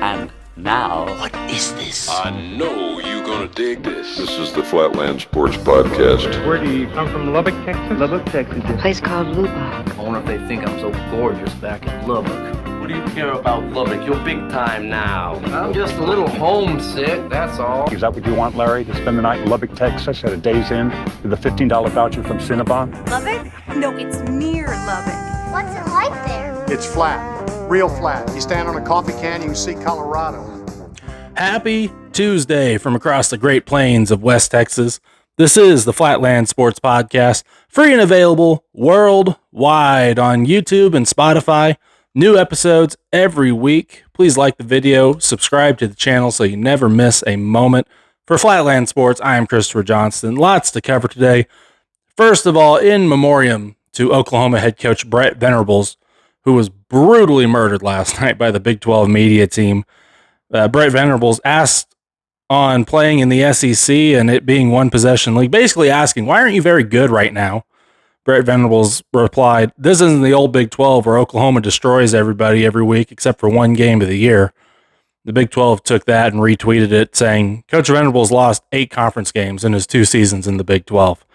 And now... What is this? I know you're gonna dig this. This is the Flatland Sports Podcast. Where do you come from? Lubbock, Texas? Lubbock, Texas. A place called Lubbock. I wonder if they think I'm so gorgeous back in Lubbock. What do you care about Lubbock? You're big time now. I'm just a little homesick, that's all. Is that what you want, Larry, to spend the night in Lubbock, Texas at a day's inn with a $15 voucher from Cinnabon? Lubbock? No, it's near Lubbock. What's it like there? It's flat, real flat. You stand on a coffee can, you can see Colorado. Happy Tuesday from across the Great Plains of West Texas. This is the Flatland Sports Podcast, free and available worldwide on YouTube and Spotify. New episodes every week. Please like the video, subscribe to the channel so you never miss a moment. For Flatland Sports, I am Christopher Johnston. Lots to cover today. First of all, in memoriam to Oklahoma head coach Brett Venables, who was brutally murdered last night by the Big 12 media team. Brett Venables asked on playing in the SEC and it being one possession league, basically asking, why aren't you very good right now? Brett Venables replied, this isn't the old Big 12 where Oklahoma destroys everybody every week except for one game of the year. The Big 12 took that and retweeted it saying, Coach Venables lost 8 conference games in his 2 seasons in the Big 12.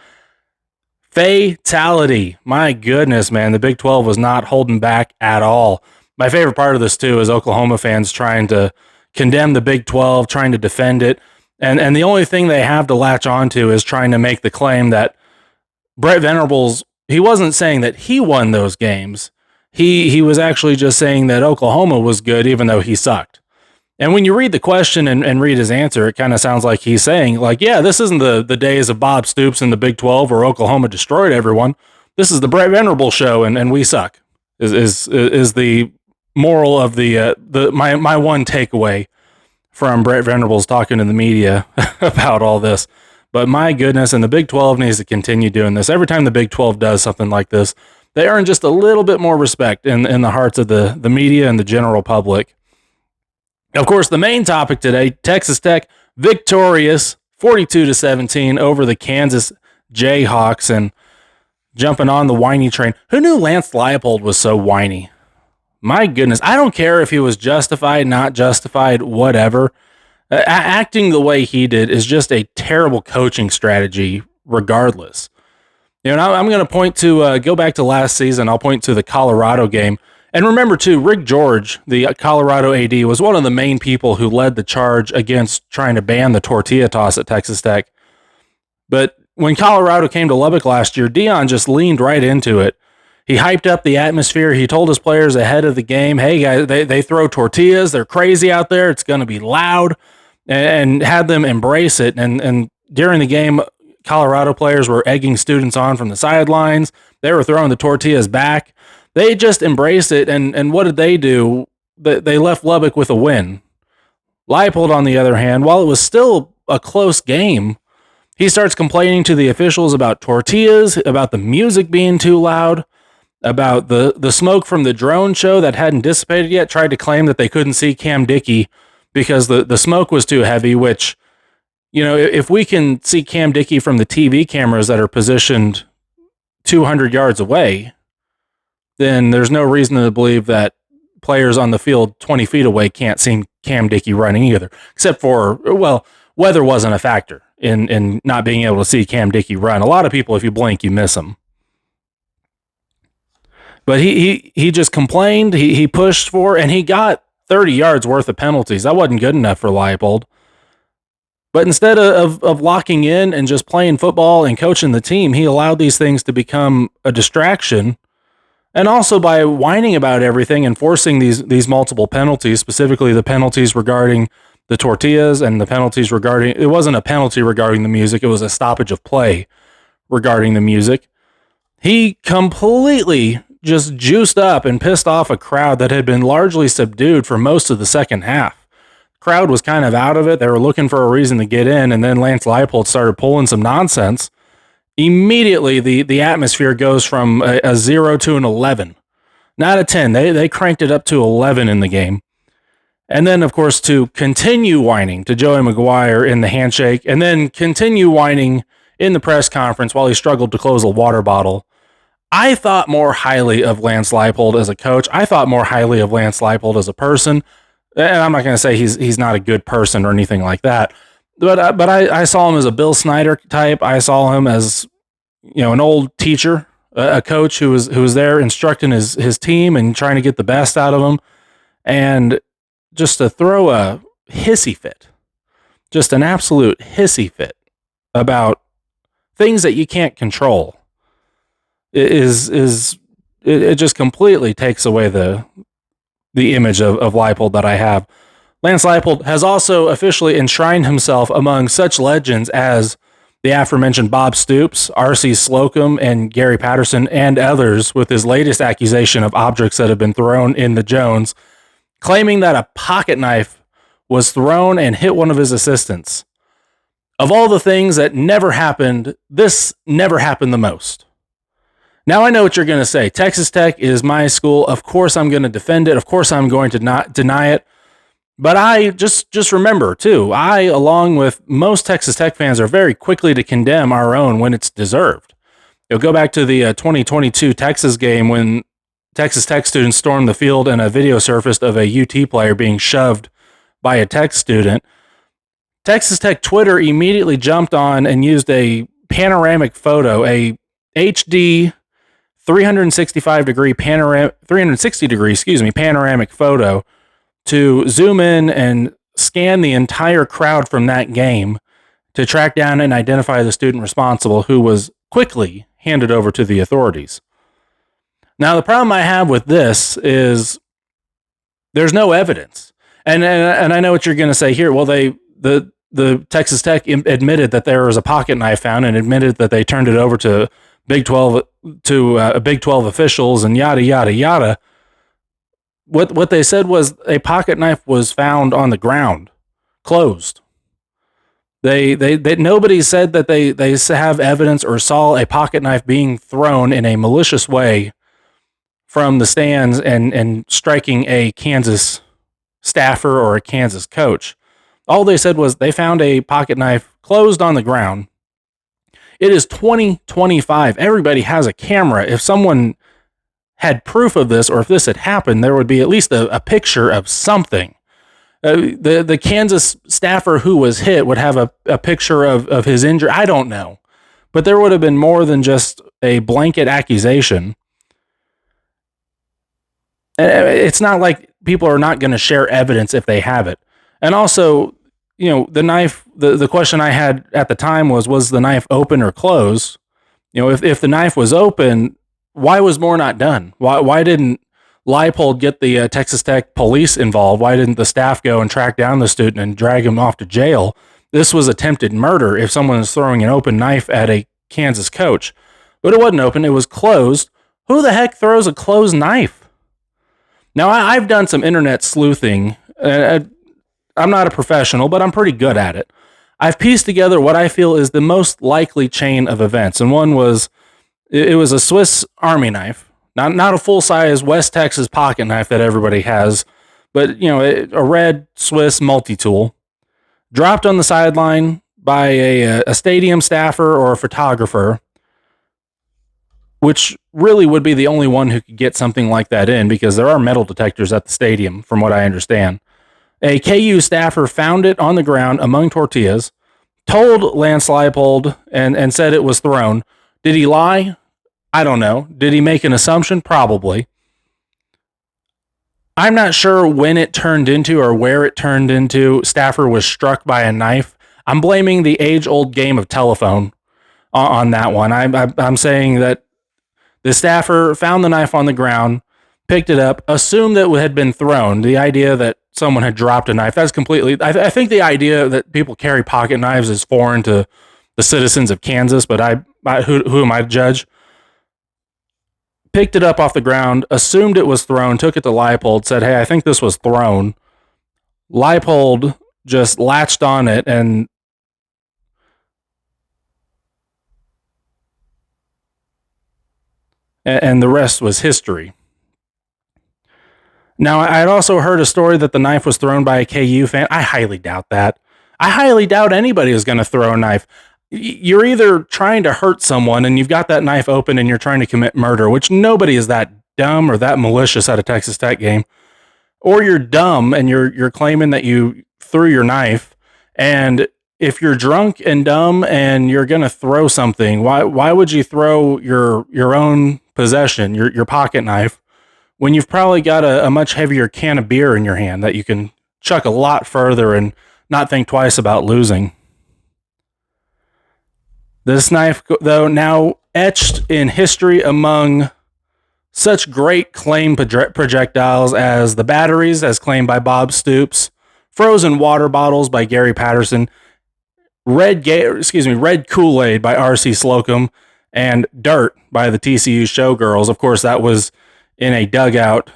Fatality. My goodness, man. The Big 12 was not holding back at all. My favorite part of this, too, is Oklahoma fans trying to condemn the Big 12, trying to defend it. And the only thing they have to latch onto is trying to make the claim that Brett Venables, he wasn't saying that he won those games. He was actually just saying that Oklahoma was good, even though he sucked. And when you read the question and read his answer, it kind of sounds like he's saying, like, yeah, this isn't the days of Bob Stoops in the Big 12 where Oklahoma destroyed everyone. This is the Brett Venables show, and we suck. Is the moral of my one takeaway from Brett Venables talking to the media about all this. But my goodness, and the Big 12 needs to continue doing this. Every time the Big 12 does something like this, they earn just a little bit more respect in the hearts of the media and the general public. Of course, the main topic today, Texas Tech victorious 42-17 over the Kansas Jayhawks and jumping on the whiny train. Who knew Lance Leipold was so whiny? My goodness, I don't care if he was justified, not justified, whatever. Acting the way he did is just a terrible coaching strategy regardless. You know, I'm going to point to, go back to last season, I'll point to the Colorado game. And remember, too, Rick George, the Colorado AD, was one of the main people who led the charge against trying to ban the tortilla toss at Texas Tech. But when Colorado came to Lubbock last year, Dion just leaned right into it. He hyped up the atmosphere. He told his players ahead of the game, hey, guys, they throw tortillas. They're crazy out there. It's going to be loud, and had them embrace it. And during the game, Colorado players were egging students on from the sidelines. They were throwing the tortillas back. They just embraced it, and what did they do? They left Lubbock with a win. Leipold, on the other hand, while it was still a close game, he starts complaining to the officials about tortillas, about the music being too loud, about the smoke from the drone show that hadn't dissipated yet, tried to claim that they couldn't see Cam Dickey because the smoke was too heavy, which, you know, if we can see Cam Dickey from the TV cameras that are positioned 200 yards away, then there's no reason to believe that players on the field 20 feet away can't see Cam Dickey running either, except for, well, weather wasn't a factor in not being able to see Cam Dickey run. A lot of people, if you blink, you miss him. But he just complained, he pushed for, and he got 30 yards worth of penalties. That wasn't good enough for Leipold. But instead of locking in and just playing football and coaching the team, he allowed these things to become a distraction. And also by whining about everything and forcing these multiple penalties, specifically the penalties regarding the tortillas and the penalties regarding, it wasn't a penalty regarding the music, it was a stoppage of play regarding the music. He completely just juiced up and pissed off a crowd that had been largely subdued for most of the second half. The crowd was kind of out of it. They were looking for a reason to get in, and then Lance Leipold started pulling some nonsense. Immediately, the atmosphere goes from a 0 to an 11. Not a 10. They cranked it up to 11 in the game. And then, of course, to continue whining to Joey McGuire in the handshake, and then continue whining in the press conference while he struggled to close a water bottle. I thought more highly of Lance Leipold as a coach. I thought more highly of Lance Leipold as a person. and I'm not going to say he's not a good person or anything like that, but I saw him as a Bill Snyder type. I saw him as, an old teacher, a coach who was there instructing his team and trying to get the best out of them, and just to throw a hissy fit, just an absolute hissy fit about things that you can't control it just completely takes away the image of Leipold that I have. Lance Leipold has also officially enshrined himself among such legends as the aforementioned Bob Stoops, R.C. Slocum, and Gary Patterson, and others, with his latest accusation of objects that have been thrown in the Jones, claiming that a pocket knife was thrown and hit one of his assistants. Of all the things that never happened, this never happened the most. Now I know what you're going to say. Texas Tech is my school. Of course I'm going to defend it. Of course I'm going to not deny it. But I just remember, too, I, along with most Texas Tech fans, are very quickly to condemn our own when it's deserved. You'll go back to the 2022 Texas game when Texas Tech students stormed the field and a video surfaced of a UT player being shoved by a Tech student. Texas Tech Twitter immediately jumped on and used a panoramic photo, a HD 360 degree panoramic photo, to zoom in and scan the entire crowd from that game to track down and identify the student responsible, who was quickly handed over to the authorities. Now, the problem I have with this is there's no evidence. And I know what you're going to say here. Well, the Texas Tech admitted that there was a pocket knife found and admitted that they turned it over to Big 12 officials and yada, yada, yada. What they said was a pocket knife was found on the ground, closed. They nobody said that they have evidence or saw a pocket knife being thrown in a malicious way from the stands and striking a Kansas staffer or a Kansas coach. All they said was they found a pocket knife closed on the ground. It is 2025. Everybody has a camera. If someone had proof of this, or if this had happened, there would be at least a picture of something. The Kansas staffer who was hit would have a picture of his injury. I don't know. But there would have been more than just a blanket accusation. It's not like people are not going to share evidence if they have it. And also, the knife, the question I had at the time was the knife open or closed? If the knife was open, why was more not done? Why didn't Leipold get the Texas Tech police involved? Why didn't the staff go and track down the student and drag him off to jail? This was attempted murder if someone is throwing an open knife at a Kansas coach. But it wasn't open, it was closed. Who the heck throws a closed knife? Now, I've done some internet sleuthing. I'm not a professional, but I'm pretty good at it. I've pieced together what I feel is the most likely chain of events. And one was, it was a Swiss Army knife, not a full-size West Texas pocket knife that everybody has, but, a red Swiss multi-tool, dropped on the sideline by a stadium staffer or a photographer, which really would be the only one who could get something like that in, because there are metal detectors at the stadium, from what I understand. A KU staffer found it on the ground among tortillas, told Lance Leipold, and said it was thrown. Did he lie? I don't know. Did he make an assumption? Probably. I'm not sure when it turned into or where it turned into. Staffer was struck by a knife. I'm blaming the age-old game of telephone on that one. I'm saying that the staffer found the knife on the ground, picked it up, assumed that it had been thrown. The idea that someone had dropped a knife, that's completely... I think the idea that people carry pocket knives is foreign to the citizens of Kansas, but who am I to judge? Picked it up off the ground, assumed it was thrown, took it to Leipold, said, hey, I think this was thrown. Leipold just latched on it and the rest was history. Now, I had also heard a story that the knife was thrown by a KU fan. I highly doubt that. I highly doubt anybody is going to throw a knife. You're either trying to hurt someone and you've got that knife open and you're trying to commit murder, which nobody is that dumb or that malicious at a Texas Tech game, or you're dumb and you're claiming that you threw your knife. And if you're drunk and dumb and you're going to throw something, why would you throw your own possession, your pocket knife, when you've probably got a much heavier can of beer in your hand that you can chuck a lot further and not think twice about losing? This knife, though, now etched in history among such great claim projectiles as the batteries, as claimed by Bob Stoops, frozen water bottles by Gary Patterson, red Kool-Aid by R.C. Slocum, and dirt by the TCU Showgirls. Of course, that was in a dugout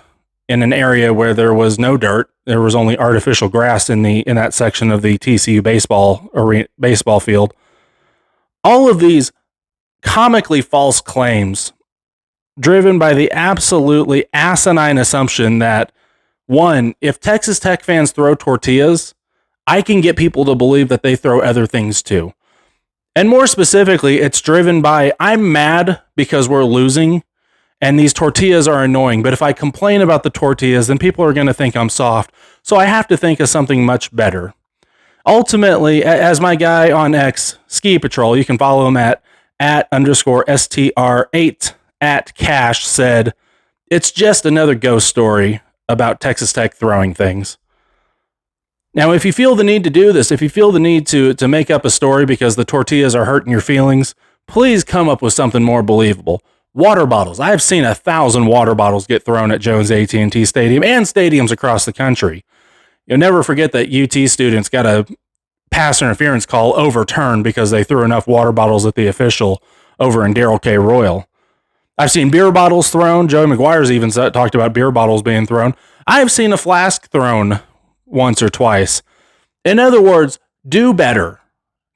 in an area where there was no dirt. There was only artificial grass in that section of the TCU baseball field. All of these comically false claims, driven by the absolutely asinine assumption that, one, if Texas Tech fans throw tortillas, I can get people to believe that they throw other things too. And more specifically, it's driven by, I'm mad because we're losing and these tortillas are annoying, but if I complain about the tortillas, then people are going to think I'm soft. So I have to think of something much better. Ultimately, as my guy on X, Ski Patrol, you can follow him at @_STR8 @Cash, said, it's just another ghost story about Texas Tech throwing things. Now, if you feel the need to do this, if you feel the need to make up a story because the tortillas are hurting your feelings, please come up with something more believable. Water bottles. I've seen 1,000 water bottles get thrown at Jones AT&T Stadium and stadiums across the country. You'll never forget that UT students got a pass interference call overturned because they threw enough water bottles at the official over in Darrell K. Royal. I've seen beer bottles thrown. Joey McGuire's even talked about beer bottles being thrown. I've seen a flask thrown once or twice. In other words, do better.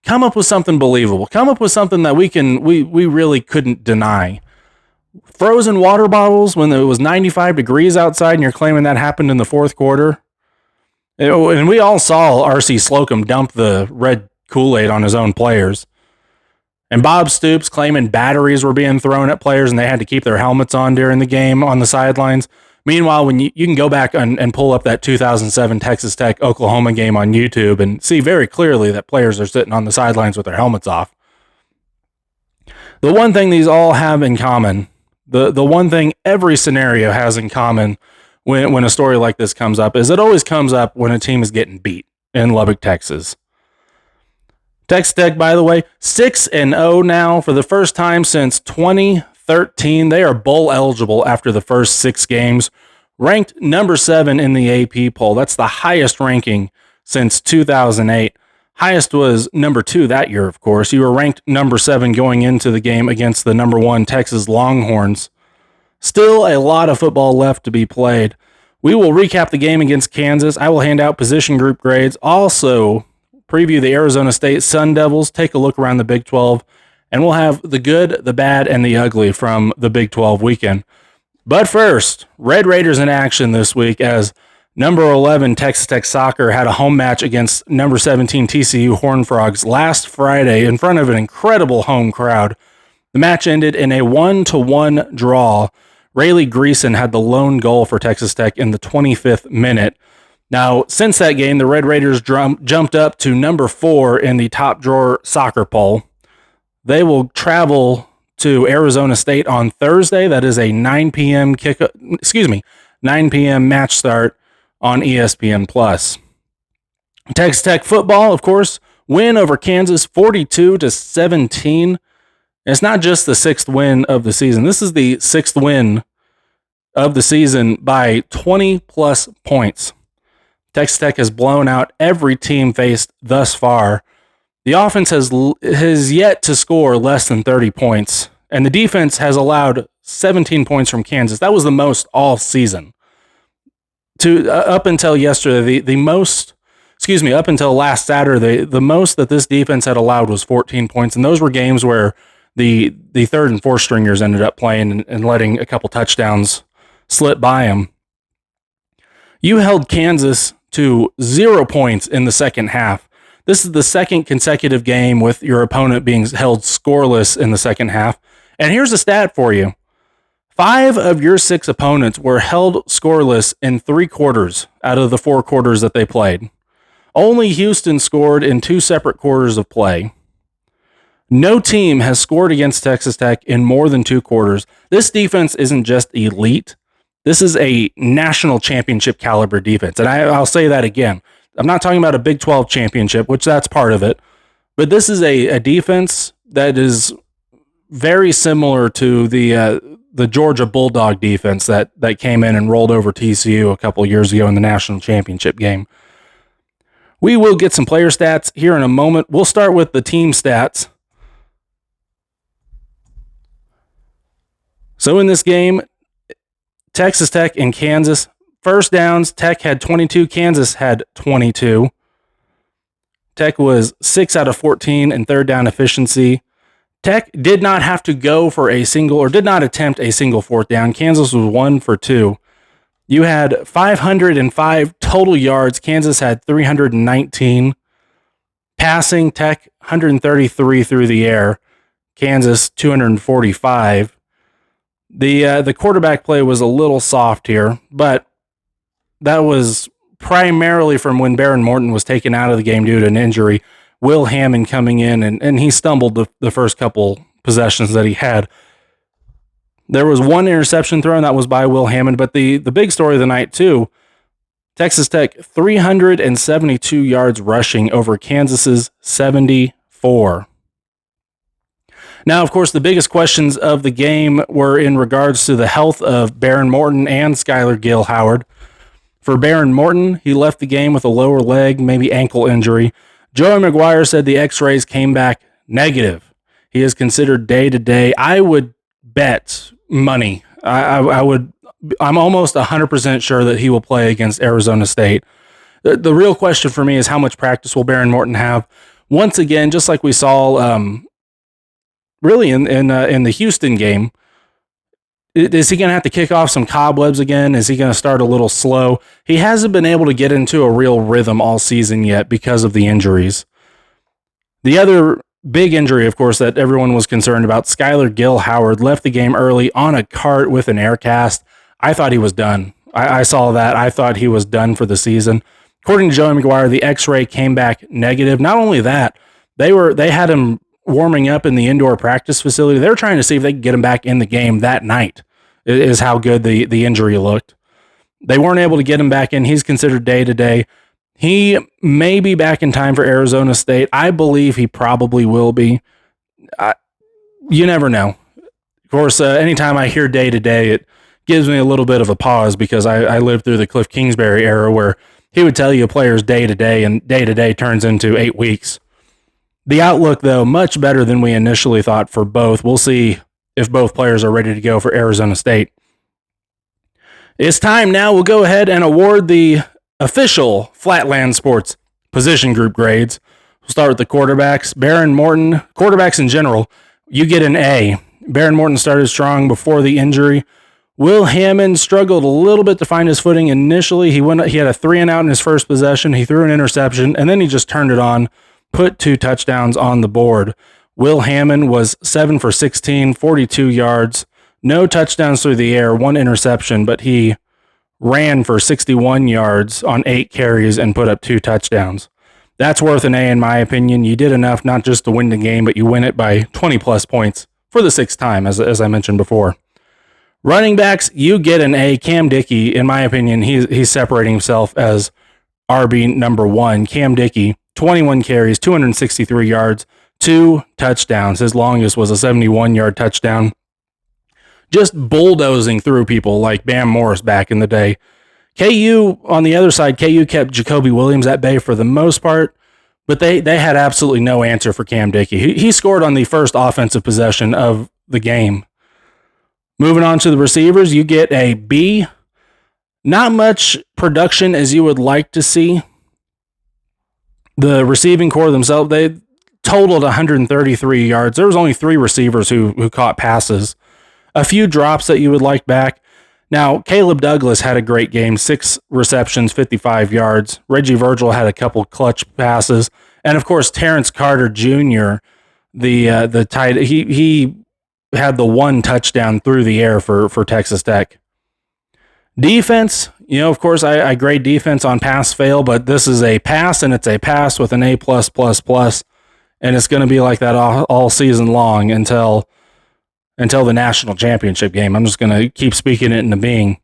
Come up with something believable. Come up with something that we really couldn't deny. Frozen water bottles when it was 95 degrees outside and you're claiming that happened in the fourth quarter. And we all saw R.C. Slocum dump the red Kool-Aid on his own players. And Bob Stoops claiming batteries were being thrown at players and they had to keep their helmets on during the game on the sidelines. Meanwhile, when you can go back and pull up that 2007 Texas Tech Oklahoma game on YouTube and see very clearly that players are sitting on the sidelines with their helmets off. The one thing these all have in common, the one thing every scenario has in common when a story like this comes up, is it always comes up when a team is getting beat in Lubbock, Texas. Texas Tech, by the way, 6-0 now for the first time since 2013. They are bowl eligible after the first 6 games, ranked number 7 in the AP poll. That's the highest ranking since 2008. Highest was number 2 that year, of course. You were ranked number 7 going into the game against the number 1 Texas Longhorns. Still a lot of football left to be played. We will recap the game against Kansas. I will hand out position group grades. Also, preview the Arizona State Sundevils. Take a look around the Big 12. And we'll have the good, the bad, and the ugly from the Big 12 weekend. But first, Red Raiders in action this week as number 11 Texas Tech Soccer had a home match against number 17 TCU Horned Frogs last Friday in front of an incredible home crowd. The match ended in a 1-1 draw. Rayleigh Greason had the lone goal for Texas Tech in the 25th minute. Now, since that game, the Red Raiders jumped up to number 4 in the top drawer soccer poll. They will travel to Arizona State on Thursday. That is a 9 p.m. 9 p.m. match start on ESPN+. Texas Tech football, of course, win over Kansas 42-17. It's not just the 6th win of the season. This is the 6th win of the season by 20-plus points. Texas Tech has blown out every team faced thus far. The offense has yet to score less than 30 points, and the defense has allowed 17 points from Kansas. That was the most all season. Up until yesterday, up until last Saturday, the most that this defense had allowed was 14 points, and those were games where the 3rd and 4th stringers ended up playing and letting a couple touchdowns slip by them. You held Kansas to 0 points in the second half. This is the second consecutive game with your opponent being held scoreless in the second half. And here's a stat for you. 5 of your 6 opponents were held scoreless in 3 quarters out of the 4 quarters that they played. Only Houston scored in 2 separate quarters of play. No team has scored against Texas Tech in more than 2 quarters. This defense isn't just elite. This is a national championship caliber defense. And I'll say that again. I'm not talking about a Big 12 championship, which that's part of it. But this is a defense that is very similar to the Georgia Bulldog defense that came in and rolled over TCU a couple of years ago in the national championship game. We will get some player stats here in a moment. We'll start with the team stats. So in this game, Texas Tech and Kansas, first downs, Tech had 22, Kansas had 22. Tech was 6 out of 14 in third down efficiency. Tech did not have to go for a single, or did not attempt a single fourth down. Kansas was 1 for 2. You had 505 total yards. Kansas had 319. Passing, Tech 133 through the air. Kansas 245. The quarterback play was a little soft here, but that was primarily from when Baron Morton was taken out of the game due to an injury. Will Hammond coming in, and he stumbled the first couple possessions that he had. There was 1 interception thrown, that was by Will Hammond, but the big story of the night too, Texas Tech 372 yards rushing over Kansas's 74. Now, of course, the biggest questions of the game were in regards to the health of Baron Morton and Skylar Gill-Howard. For Baron Morton, he left the game with a lower leg, maybe ankle injury. Joey McGuire said the x-rays came back negative. He is considered day-to-day. I would bet money. I'm almost 100% sure that he will play against Arizona State. The real question for me is how much practice will Baron Morton have? Once again, just like we saw really in the Houston game, is he going to have to kick off some cobwebs again? Is he going to start a little slow? He hasn't been able to get into a real rhythm all season yet because of the injuries. The other big injury, of course, that everyone was concerned about, Skylar Gill-Howard left the game early on a cart with an air cast. I thought he was done. I saw that. I thought he was done for the season. According to Joey McGuire, the x-ray came back negative. Not only that, they had him warming up in the indoor practice facility. They were trying to see if they could get him back in the game that night, is how good the injury looked. They weren't able to get him back in. He's considered day-to-day. He may be back in time for Arizona State. I believe he probably will be. You never know. Of course, anytime I hear day-to-day, it gives me a little bit of a pause because I lived through the Cliff Kingsbury era where he would tell you a player's day-to-day, and day-to-day turns into 8 weeks. The outlook, though, much better than we initially thought for both. We'll see if both players are ready to go for Arizona State. It's time now. We'll go ahead and award the official Flatland Sports position group grades. We'll start with the quarterbacks. Baron Morton, quarterbacks in general, you get an A. Baron Morton started strong before the injury. Will Hammond struggled a little bit to find his footing initially. He had a 3-and-out in his first possession. He threw an interception, and then he just turned it on, put 2 touchdowns on the board. Will Hammond was 7 for 16, 42 yards, no touchdowns through the air, 1 interception, but he ran for 61 yards on 8 carries and put up 2 touchdowns. That's worth an A in my opinion. You did enough not just to win the game, but you win it by 20 plus points for the 6th time, as I mentioned before. Running backs, you get an A. Cam Dickey, in my opinion, he's separating himself as RB number 1. Cam Dickey, 21 carries, 263 yards, 2 touchdowns. His longest was a 71-yard touchdown. Just bulldozing through people like Bam Morris back in the day. KU, on the other side, KU kept Jacoby Williams at bay for the most part, but they had absolutely no answer for Cam Dickey. He scored on the first offensive possession of the game. Moving on to the receivers, you get a B. Not much production as you would like to see. The receiving core themselves, they totaled 133 yards. There was only 3 receivers who caught passes. A few drops that you would like back. Now, Caleb Douglas had a great game, 6 receptions, 55 yards. Reggie Virgil had a couple clutch passes. And of course, Terrence Carter Jr., the tight, he had the one touchdown through the air for Texas Tech. Defense, of course, I grade defense on pass fail, but this is a pass, and it's a pass with an A+++, and it's going to be like that all season long until the national championship game. I'm just going to keep speaking it into being.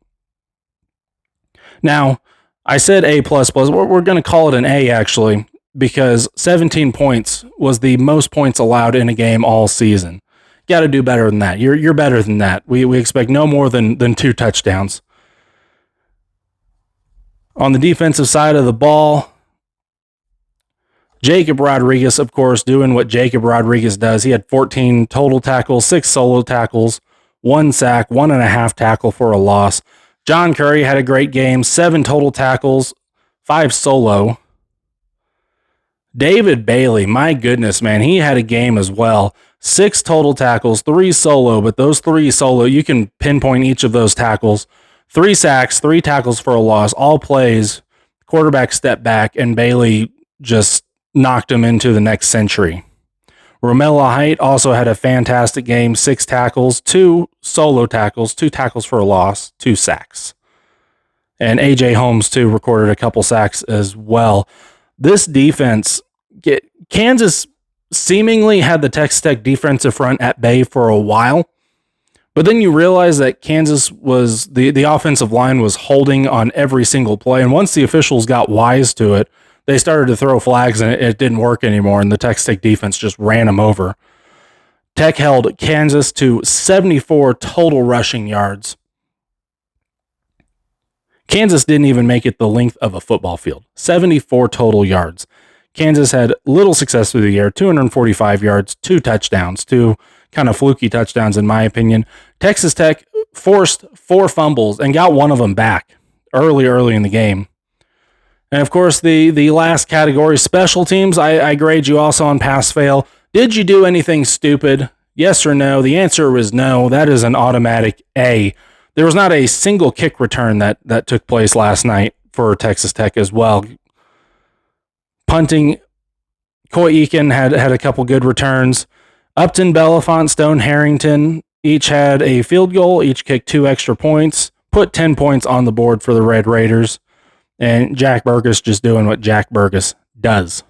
Now, I said A++. We're going to call it an A, actually, because 17 points was the most points allowed in a game all season. Got to do better than that. You're better than that. We expect no more than 2 touchdowns. On the defensive side of the ball, Jacob Rodriguez, of course, doing what Jacob Rodriguez does. He had 14 total tackles, 6 solo tackles, 1 sack, 1.5 tackle for a loss. John Curry had a great game, 7 total tackles, 5 solo. David Bailey, my goodness, man, he had a game as well. 6 total tackles, 3 solo, but those 3 solo, you can pinpoint each of those tackles. 3 sacks, 3 tackles for a loss, all plays, quarterback step back, and Bailey just knocked him into the next century. Romello Height also had a fantastic game, 6 tackles, 2 solo tackles, 2 tackles for a loss, 2 sacks. And A.J. Holmes, too, recorded a couple sacks as well. This defense, Kansas seemingly had the Texas Tech defensive front at bay for a while, but then you realize that Kansas was, the offensive line was holding on every single play, and once the officials got wise to it, they started to throw flags, and it didn't work anymore, and the Texas Tech defense just ran them over. Tech held Kansas to 74 total rushing yards. Kansas didn't even make it the length of a football field. 74 total yards. Kansas had little success through the air, 245 yards, 2 touchdowns, 2 kind of fluky touchdowns in my opinion. Texas Tech forced 4 fumbles and got one of them back early in the game. And of course, the last category, special teams, I grade you also on pass fail. Did you do anything stupid? Yes or no? The answer was no. That is an automatic A. There was not a single kick return that took place last night for Texas Tech as well. Punting, Coy Eakin had a couple good returns. Upton, Belafont, Stone, Harrington each had a field goal, each kicked 2 extra points, put 10 points on the board for the Red Raiders. And Jack Burgess just doing what Jack Burgess does.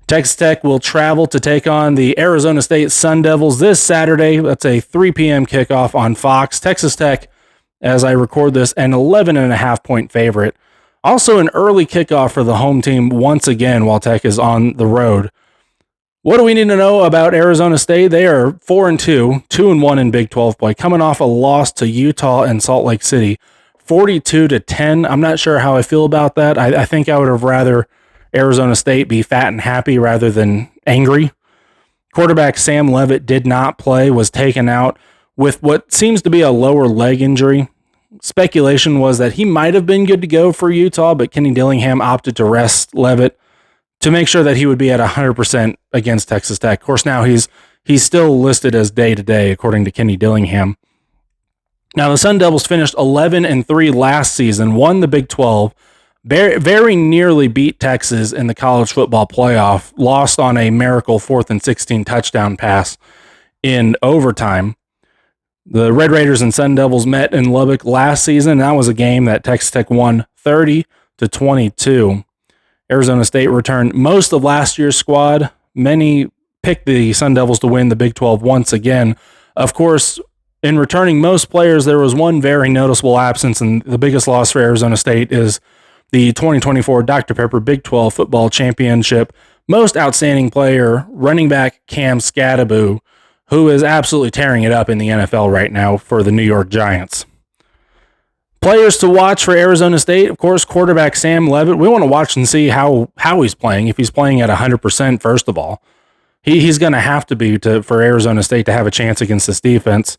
Texas Tech will travel to take on the Arizona State Sundevils this Saturday. That's a 3 p.m. kickoff on Fox. Texas Tech, as I record this, an 11.5 point favorite. Also an early kickoff for the home team once again while Tech is on the road. What do we need to know about Arizona State? They are 4-2, 2-1 in Big 12 play, coming off a loss to Utah and Salt Lake City. 42-10. I'm not sure how I feel about that. I think I would have rather Arizona State be fat and happy rather than angry. Quarterback Sam Leavitt did not play, was taken out with what seems to be a lower leg injury. Speculation was that he might have been good to go for Utah, but Kenny Dillingham opted to rest Leavitt to make sure that he would be at 100% against Texas Tech. Of course, now he's still listed as day-to-day, according to Kenny Dillingham. Now, the Sun Devils finished 11-3 last season, won the Big 12, very nearly beat Texas in the college football playoff, lost on a miracle 4th and 16 touchdown pass in overtime. The Red Raiders and Sun Devils met in Lubbock last season, and that was a game that Texas Tech won 30-22. Arizona State returned most of last year's squad. Many picked the Sun Devils to win the Big 12 once again. Of course, in returning most players, there was one very noticeable absence, and the biggest loss for Arizona State is the 2024 Dr. Pepper Big 12 Football Championship most outstanding player, running back Cam Scadaboo, who is absolutely tearing it up in the NFL right now for the New York Giants. Players to watch for Arizona State, of course, quarterback Sam Leavitt. We want to watch and see how he's playing. If he's playing at 100%, first of all, he's going to have to be for Arizona State to have a chance against this defense.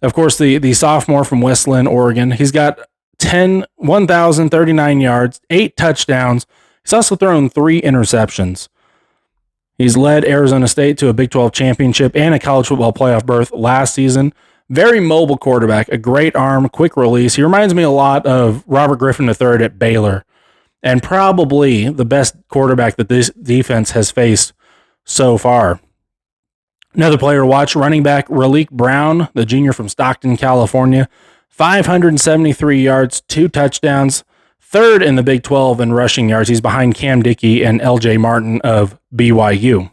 Of course, the sophomore from West Linn, Oregon, he's got 1,039 yards, 8 touchdowns. He's also thrown 3 interceptions. He's led Arizona State to a Big 12 championship and a college football playoff berth last season. Very mobile quarterback, a great arm, quick release. He reminds me a lot of Robert Griffin III at Baylor, and probably the best quarterback that this defense has faced so far. Another player to watch, running back Raleek Brown, the junior from Stockton, California. 573 yards, 2 touchdowns, third in the Big 12 in rushing yards. He's behind Cam Dickey and LJ Martin of BYU.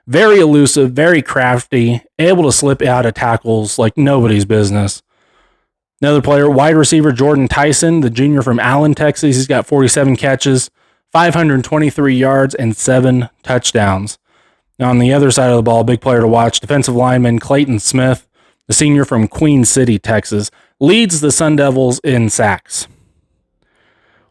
Very elusive, very crafty, able to slip out of tackles like nobody's business. Another player, wide receiver Jordan Tyson, the junior from Allen, Texas. He's got 47 catches, 523 yards, and 7 touchdowns. Now, on the other side of the ball, big player to watch, defensive lineman Clayton Smith, the senior from Queen City, Texas, leads the Sundevils in sacks.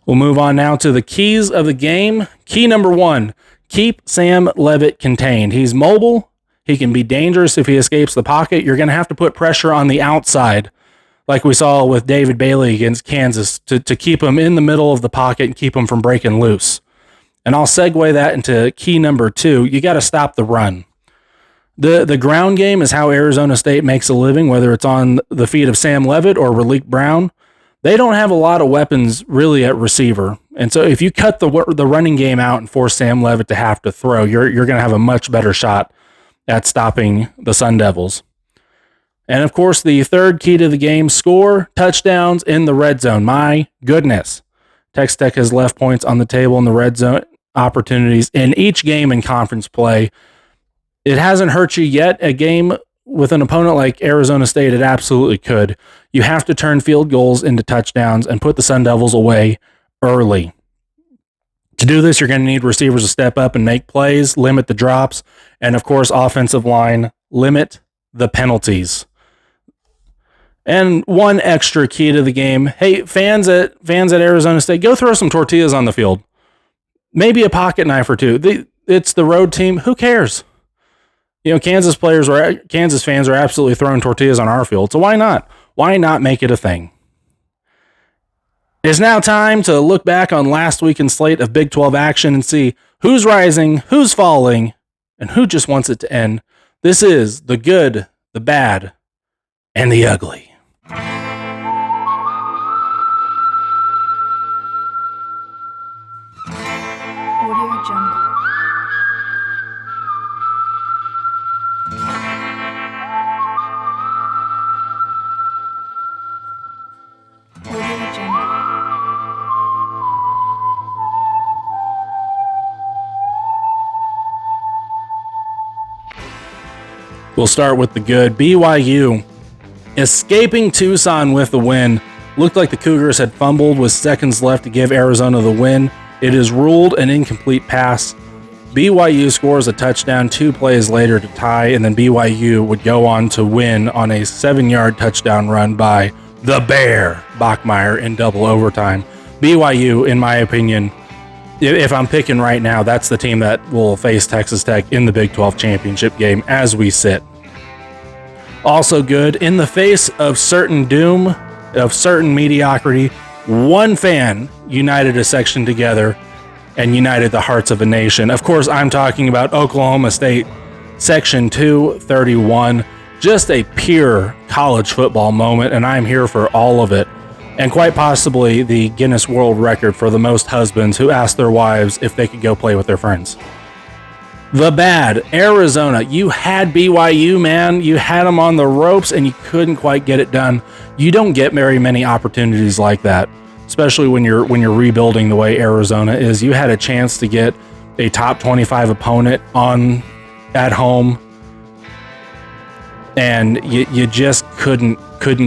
We'll move on now to the keys of the game. Key number 1, keep Sam Levitt contained. He's mobile. He can be dangerous if he escapes the pocket. You're going to have to put pressure on the outside, like we saw with David Bailey against Kansas, to keep him in the middle of the pocket and keep him from breaking loose. And I'll segue that into key number 2. You got to stop the run. The ground game is how Arizona State makes a living, whether it's on the feet of Sam Levitt or Raleek Brown. They don't have a lot of weapons really at receiver. And so if you cut the running game out and force Sam Levitt to have to throw, you're going to have a much better shot at stopping the Sun Devils. And of course, the third key to the game, score touchdowns in the red zone. My goodness. Texas Tech has left points on the table in the red zone opportunities in each game in conference play. It hasn't hurt you yet. A game with an opponent like Arizona State, it absolutely could. You have to turn field goals into touchdowns and put the Sun Devils away early. To do this, you're going to need receivers to step up and make plays, limit the drops, and of course, offensive line, limit the penalties. And one extra key to the game. Hey, fans at Arizona State, go throw some tortillas on the field. Maybe a pocket knife or two. It's the road team. Who cares? You know, Kansas fans are absolutely throwing tortillas on our field. So why not? Why not make it a thing? It's now time to look back on last weekend's slate of Big 12 action and see who's rising, who's falling, and who just wants it to end. This is the good, the bad, and the ugly. Audio Jungle. Audio Jungle. We'll start with the good. BYU escaping Tucson with the win. Looked like the Cougars had fumbled with seconds left to give Arizona the win. It is ruled an incomplete pass. BYU scores a touchdown 2 plays later to tie, and then BYU would go on to win on a 7-yard touchdown run by the Bear, Bachmeier, in double overtime. BYU, in my opinion, if I'm picking right now, that's the team that will face Texas Tech in the Big 12 championship game as we sit. Also good, in the face of certain doom, of certain mediocrity, one fan united a section together and united the hearts of a nation. Of course, I'm talking about Oklahoma State, Section 231. Just a pure college football moment, and I'm here for all of it. And quite possibly the Guinness World Record for the most husbands who asked their wives if they could go play with their friends. The bad, Arizona. You had BYU, man. You had them on the ropes, and you couldn't quite get it done. You don't get very many opportunities like that, especially when you're rebuilding the way Arizona is. You had a chance to get a top 25 opponent at home, and you just couldn't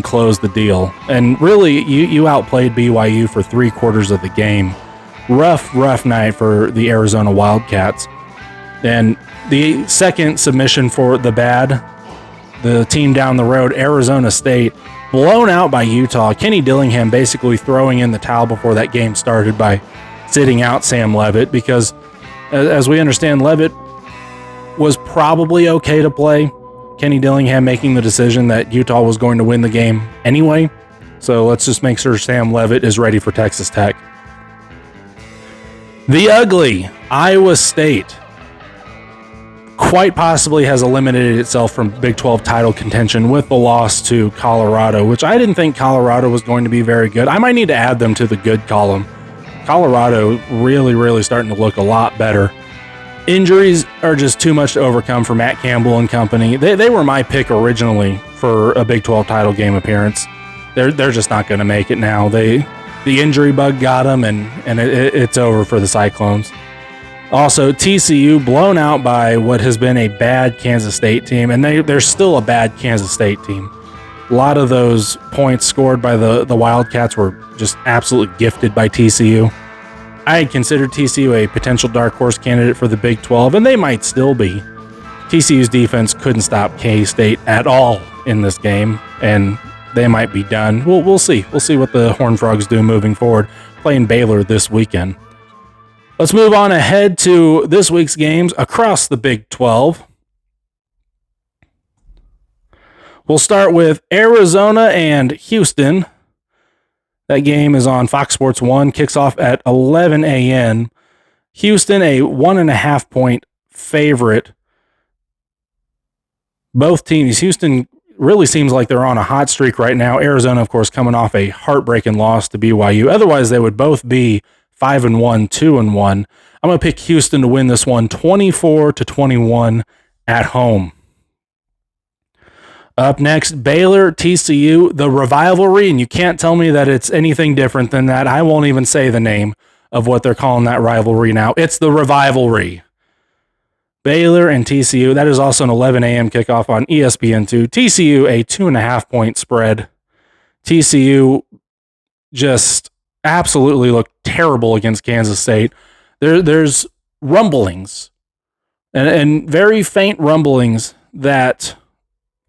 close the deal. And really, you outplayed BYU for 3/4 of the game. Rough night for the Arizona Wildcats. And the second submission for the bad, the team down the road, Arizona State, blown out by Utah. Kenny Dillingham basically throwing in the towel before that game started by sitting out Sam Levitt, because as we understand, Levitt was probably okay to play. Kenny Dillingham making the decision that Utah was going to win the game anyway. So let's just make sure Sam Levitt is ready for Texas Tech. The ugly, Iowa State, quite possibly has eliminated itself from Big 12 title contention with the loss to Colorado, which I didn't think Colorado was going to be very good. I might need to add them to the good column. Colorado really starting to look a lot better. Injuries are just too much to overcome for Matt Campbell and company. They were my pick originally for a Big 12 title game appearance. They're just not going to make it now. The injury bug got them, and it's over for the Cyclones. Also, TCU blown out by what has been a bad Kansas State team, and they're still a bad Kansas State team. A lot of those points scored by the Wildcats were just absolutely gifted by TCU. I had considered TCU a potential dark horse candidate for the Big 12, and they might still be. TCU's defense couldn't stop K-State at all in this game, and they might be done. We'll see. We'll see what the Horned Frogs do moving forward, playing Baylor this weekend. Let's move on ahead to this week's games across the Big 12. We'll start with Arizona and Houston. That game is on Fox Sports 1, kicks off at 11 a.m. Houston, a 1.5 point favorite. Both teams, Houston really seems like they're on a hot streak right now. Arizona, of course, coming off a heartbreaking loss to BYU. Otherwise, they would both be 5-1, 2-1. I'm going to pick Houston to win this one 24-21 at home. Up next, Baylor, TCU, the rivalry, and you can't tell me that it's anything different than that. I won't even say the name of what they're calling that rivalry now. It's the Revivalry. Baylor and TCU, that is also an 11 a.m. kickoff on ESPN2. TCU, a 2.5 point spread. TCU just absolutely looked terrible against Kansas State. There's rumblings, and very faint rumblings that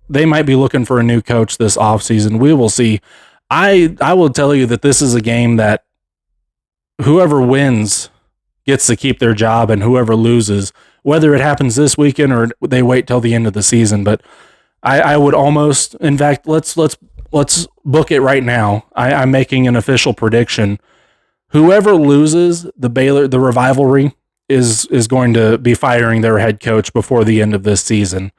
they might be looking for a new coach this offseason. We will see. I will tell you that this is a game that whoever wins gets to keep their job, and whoever loses, whether it happens this weekend or they wait till the end of the season. But I would almost, in fact, let's book it right now. I'm making an official prediction. Whoever loses the rivalry is going to be firing their head coach before the end of this season.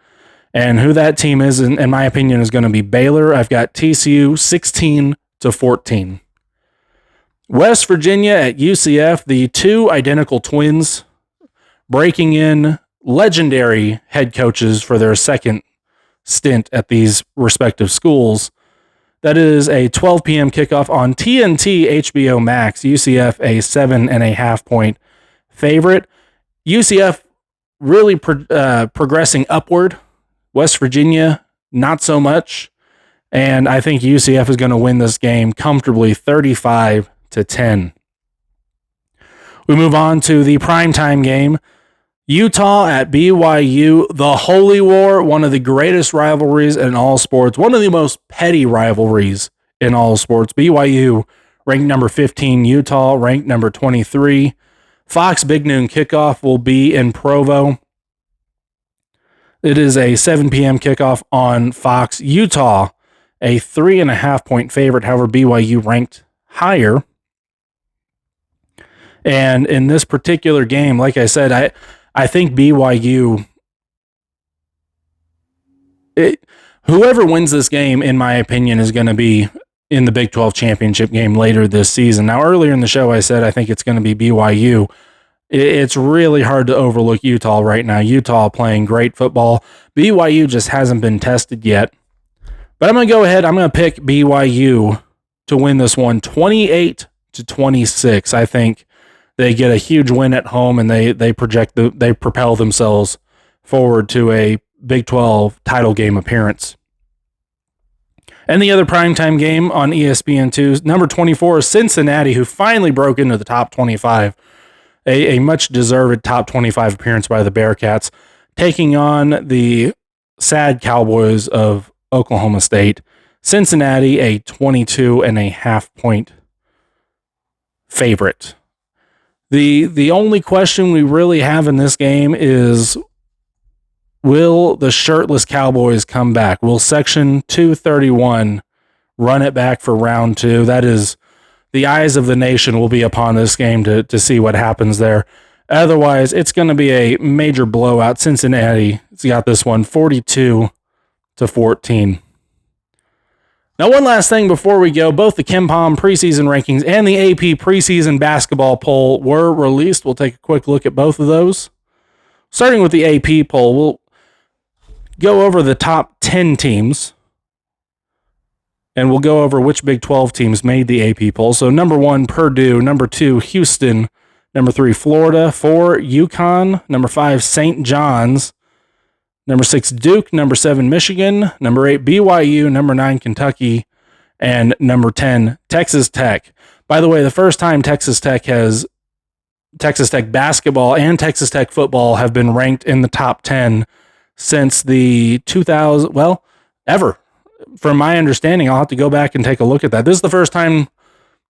And who that team is, in my opinion, is going to be Baylor. I've got TCU 16-14. West Virginia at UCF, the two identical twins breaking in legendary head coaches for their second stint at these respective schools. That is a 12 p.m. kickoff on TNT HBO Max. UCF a 7.5 point favorite. UCF really progressing upward. West Virginia, not so much. And I think UCF is going to win this game comfortably 35-10. We move on to the primetime game. Utah at BYU, the Holy War, one of the greatest rivalries in all sports, one of the most petty rivalries in all sports. BYU ranked number 15, Utah ranked number 23. Fox Big Noon kickoff will be in Provo. It is a 7 p.m. kickoff on Fox. Utah, a 3.5 point favorite. However, BYU ranked higher. And in this particular game, like I said, I think BYU, whoever wins this game, in my opinion, is going to be in the Big 12 championship game later this season. Now, earlier in the show, I said I think it's going to be BYU. It's really hard to overlook Utah right now. Utah playing great football. BYU just hasn't been tested yet. But I'm going to go ahead. I'm going to pick BYU to win this one 28-26. I think they get a huge win at home, and they propel themselves forward to a Big 12 title game appearance. And the other primetime game on ESPN2, number 24 is Cincinnati, who finally broke into the top 25. A much-deserved top 25 appearance by the Bearcats, taking on the sad Cowboys of Oklahoma State. Cincinnati, a 22.5 point favorite. The only question we really have in this game is, will the shirtless Cowboys come back? Will Section 231 run it back for round 2? That is, the eyes of the nation will be upon this game to see what happens there. Otherwise, it's going to be a major blowout. Cincinnati has got this one 42-14. Now, one last thing before we go. Both the KenPom preseason rankings and the AP preseason basketball poll were released. We'll take a quick look at both of those. starting with the AP poll, we'll go over the top 10 teams, and we'll go over which Big 12 teams made the AP poll. So number 1, Purdue. Number 2, Houston. Number 3, Florida. 4, UConn. Number 5, St. John's. Number 6, Duke. Number 7, Michigan. Number 8, BYU. Number 9, Kentucky. And number 10, Texas Tech. By the way, the first time Texas Tech basketball and Texas Tech football have been ranked in the top 10 since the 2000, ever. From my understanding, I'll have to go back and take a look at that. This is the first time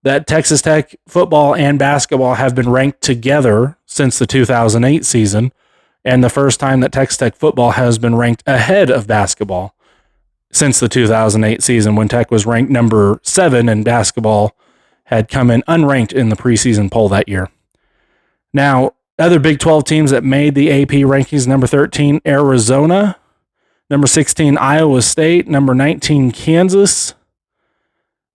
that Texas Tech football and basketball have been ranked together since the 2008 season, and the first time that Texas Tech football has been ranked ahead of basketball since the 2008 season, when Tech was ranked number 7 and basketball had come in unranked in the preseason poll that year. Now, other Big 12 teams that made the AP rankings: number 13, Arizona. Number 16, Iowa State. Number 19, Kansas.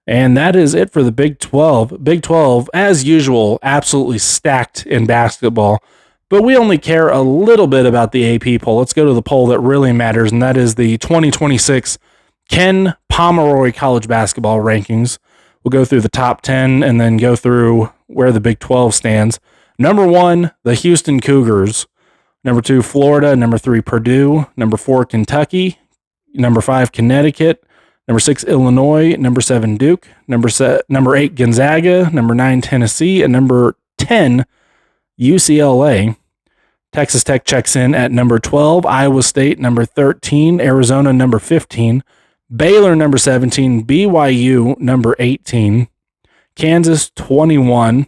And that is it for the Big 12. Big 12, as usual, absolutely stacked in basketball. But we only care a little bit about the AP poll. Let's go to the poll that really matters, and that is the 2026 Ken Pomeroy College Basketball Rankings. We'll go through the top 10 and then go through where the Big 12 stands. Number 1, the Houston Cougars. Number 2, Florida. Number 3, Purdue. Number 4, Kentucky. Number 5, Connecticut. Number 6, Illinois. Number 7, Duke. Number 8, Gonzaga. Number 9, Tennessee. And number 10, UCLA. Texas Tech checks in at number 12, Iowa State number 13, Arizona number 15, Baylor number 17, BYU number 18, Kansas 21,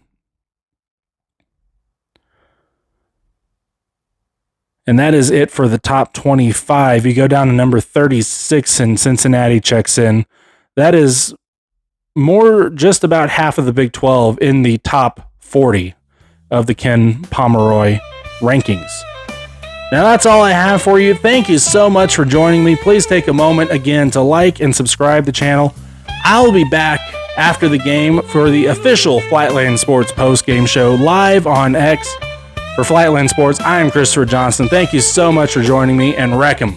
and that is it for the top 25. You go down to number 36 and Cincinnati checks in. That is more just about half of the Big 12 in the top 40 of the Ken Pomeroy rankings. Now that's all I have for you. Thank you so much for joining me. Please take a moment again to like and subscribe to the channel. I'll be back after the game for the official Flatland Sports post-game show live on X. For Flatland Sports, I am Christopher Johnson. Thank you so much for joining me, and wreck 'em.